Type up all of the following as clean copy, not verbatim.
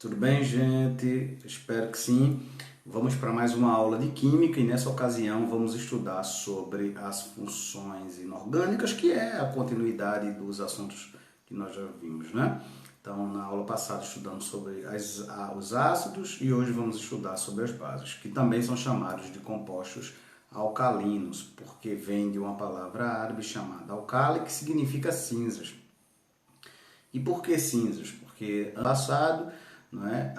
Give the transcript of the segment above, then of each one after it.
Tudo bem, gente? Espero que sim. Vamos para mais uma aula de Química e nessa ocasião vamos estudar sobre as funções inorgânicas, que é a continuidade dos assuntos que nós já vimos, né? Então, na aula passada estudamos sobre os ácidos e hoje vamos estudar sobre as bases, que também são chamados de compostos alcalinos, porque vem de uma palavra árabe chamada alcali, que significa cinzas. E por que cinzas? Porque no passado, não é,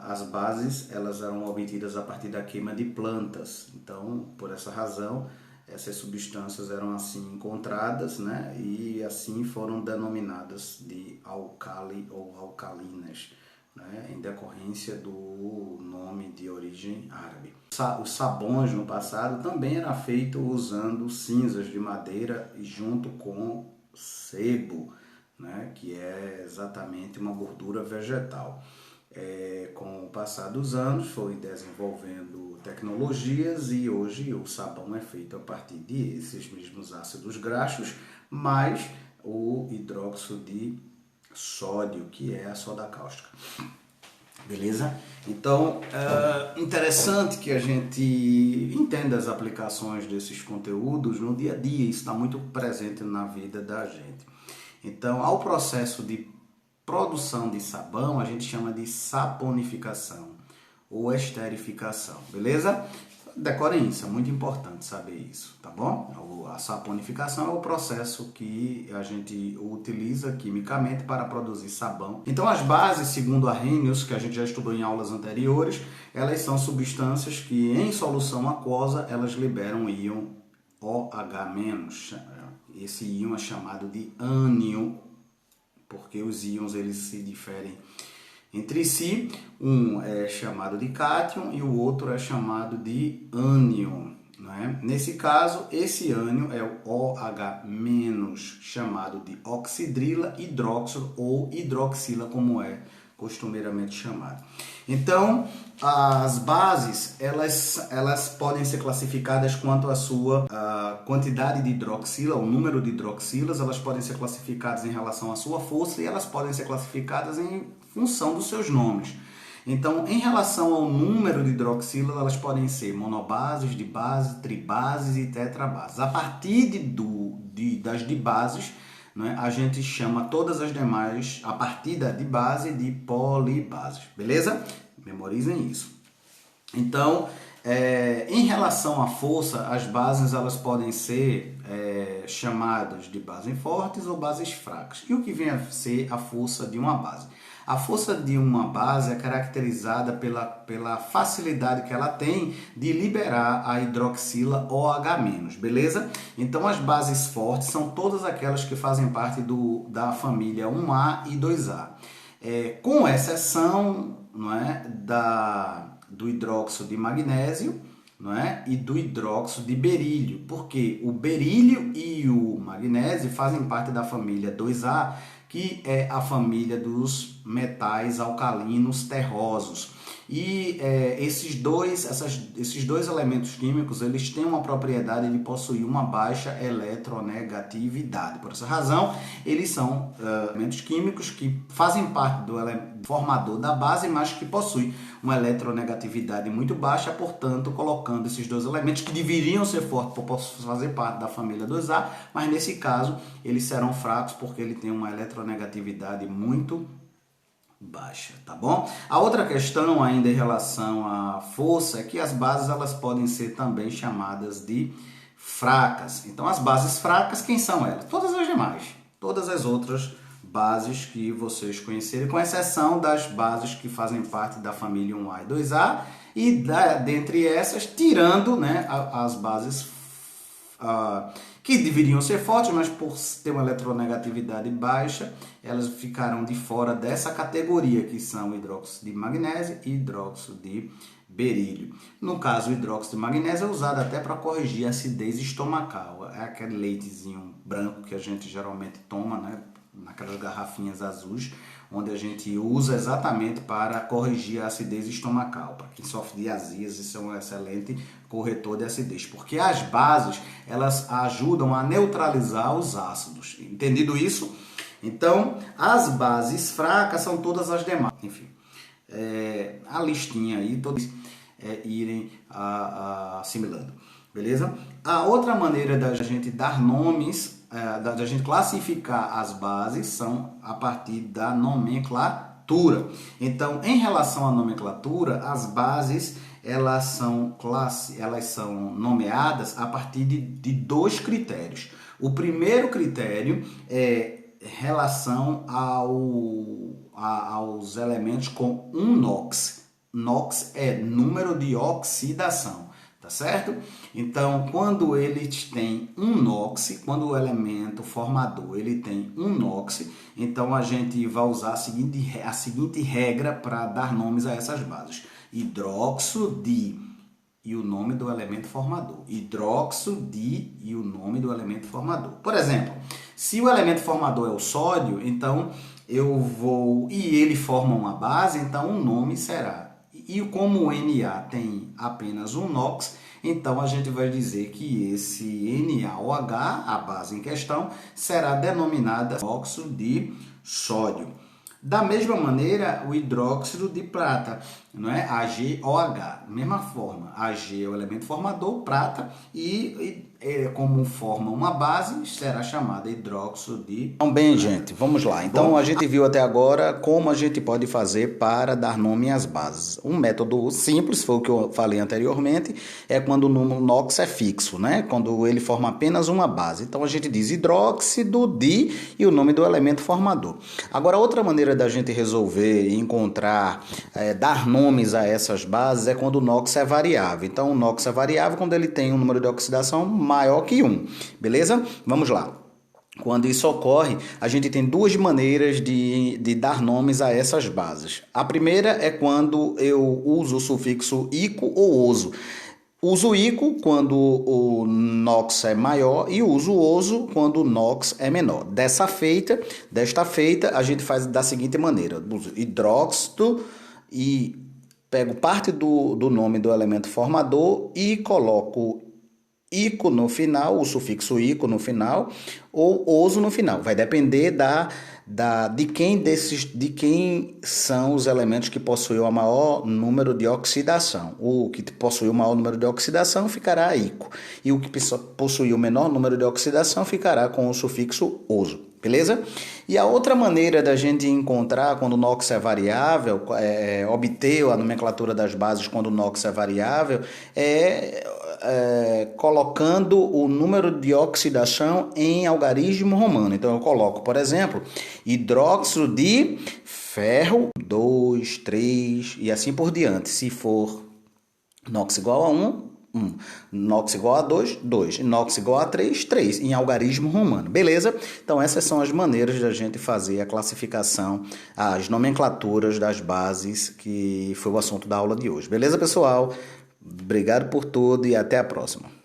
as bases elas eram obtidas a partir da queima de plantas. Então, por essa razão, essas substâncias eram assim encontradas, né, e assim foram denominadas de alcali ou alcalinas, né, em decorrência do nome de origem árabe. Os sabões no passado também era feito usando cinzas de madeira junto com sebo, né, que é exatamente uma gordura vegetal. Com o passar dos anos foi desenvolvendo tecnologias e hoje o sabão é feito a partir desses mesmos ácidos graxos, mais o hidróxido de sódio, que é a soda cáustica. Beleza? Então, é interessante que a gente entenda as aplicações desses conteúdos no dia a dia, isso está muito presente na vida da gente. Então, ao processo de produção de sabão, a gente chama de saponificação ou esterificação, beleza? Decorem isso, é muito importante saber isso, tá bom? A saponificação é o processo que a gente utiliza quimicamente para produzir sabão. Então, as bases, segundo Arrhenius, que a gente já estudou em aulas anteriores, elas são substâncias que, em solução aquosa, elas liberam o íon OH-. Esse íon é chamado de ânion, porque os íons eles se diferem entre si. Um é chamado de cátion e o outro é chamado de ânion, né? Nesse caso, esse ânion é o OH-, chamado de oxidrila, hidróxido ou hidroxila, como é costumeiramente chamado. Então, as bases, elas podem ser classificadas quanto à sua quantidade de hidroxila, o número de hidroxilas, elas podem ser classificadas em relação à sua força e elas podem ser classificadas em função dos seus nomes. Então, em relação ao número de hidroxilas, elas podem ser monobases, dibases, tribases e tetrabases. A partir das dibases, né, a gente chama todas as demais, a partir da base, de polibases, beleza? Memorizem isso. Então, em relação à força, as bases elas podem ser chamadas de bases fortes ou bases fracas. E o que vem a ser a força de uma base? A força de uma base é caracterizada pela facilidade que ela tem de liberar a hidroxila OH-, beleza? Então, as bases fortes são todas aquelas que fazem parte da família 1A e 2A. Com exceção, não é, do hidróxido de magnésio, não é, e do hidróxido de berílio, porque o berílio e o magnésio fazem parte da família 2A, que é a família dos metais alcalinos terrosos. E esses dois elementos químicos, eles têm uma propriedade de possuir uma baixa eletronegatividade. Por essa razão, eles são elementos químicos que fazem parte do formador da base, mas que possuem uma eletronegatividade muito baixa, portanto, colocando esses dois elementos que deveriam ser fortes para fazer parte da família 2A, mas nesse caso, eles serão fracos porque ele tem uma eletronegatividade muito baixa, tá bom? A outra questão ainda em relação à força é que as bases elas podem ser também chamadas de fracas. Então, as bases fracas, quem são elas? Todas as demais, todas as outras bases que vocês conhecerem, com exceção das bases que fazem parte da família 1A e 2A, e dentre essas, tirando, né, as bases que deveriam ser fortes, mas por ter uma eletronegatividade baixa, elas ficaram de fora dessa categoria, que são hidróxido de magnésio e hidróxido de berílio. No caso, o hidróxido de magnésio é usado até para corrigir a acidez estomacal. É aquele leitezinho branco que a gente geralmente toma, né, naquelas garrafinhas azuis, onde a gente usa exatamente para corrigir a acidez estomacal. Para quem sofre de azias, isso é um excelente corretor de acidez, porque as bases, elas ajudam a neutralizar os ácidos. Entendido isso? Então, as bases fracas são todas as demais. Enfim, a listinha aí, todos irem assimilando, beleza? A outra maneira da gente dar nomes, da gente classificar as bases, são a partir da nomenclatura. Então, em relação à nomenclatura, as bases elas são nomeadas a partir de dois critérios. O primeiro critério é relação aos elementos com um NOx. NOx é número de oxidação, tá certo? Então, quando eles têm um NOx, quando o elemento formador ele tem um NOx, então a gente vai usar a seguinte regra para dar nomes a essas bases. Hidroxo de e o nome do elemento formador. Hidroxo de e o nome do elemento formador. Por exemplo, se o elemento formador é o sódio, então e ele forma uma base, então o nome será. E como o Na tem apenas um NOx, então a gente vai dizer que esse NaOH, a base em questão, será denominada hidróxido de sódio. Da mesma maneira, o hidróxido de prata, não é? AgOH, mesma forma. Ag é o elemento formador, prata, e como forma uma base, será chamada hidróxido de... Então, bem, gente, vamos lá. Então, a gente viu até agora como a gente pode fazer para dar nome às bases. Um método simples, foi o que eu falei anteriormente, é quando o número NOx é fixo, né? Quando ele forma apenas uma base. Então, a gente diz hidróxido de e o nome do elemento formador. Agora, outra maneira da gente resolver, encontrar, dar nomes a essas bases é quando o NOx é variável. Então, o NOx é variável quando ele tem um número de oxidação maior que 1, beleza? Vamos lá. Quando isso ocorre, a gente tem duas maneiras de dar nomes a essas bases. A primeira é quando eu uso o sufixo ico ou oso. Uso ico quando o NOx é maior e uso oso quando o NOx é menor. Desta feita, a gente faz da seguinte maneira. Uso hidróxido e pego parte do nome do elemento formador e coloco ico no final, o sufixo ico no final, ou oso no final. Vai depender de quem são os elementos que possuem o maior número de oxidação. O que possui o maior número de oxidação ficará ico. E o que possui o menor número de oxidação ficará com o sufixo oso. Beleza? E a outra maneira da gente encontrar quando o NOx é variável, obter a nomenclatura das bases quando o NOx é variável, colocando o número de oxidação em algarismo romano. Então eu coloco, por exemplo, hidróxido de ferro 2, 3 e assim por diante. Se for NOx igual a 1, 1. NOx igual a 2, 2. NOx igual a 3, 3. Em algarismo romano. Beleza? Então essas são as maneiras da gente fazer a classificação, as nomenclaturas das bases, que foi o assunto da aula de hoje. Beleza, pessoal? Obrigado por tudo e até a próxima.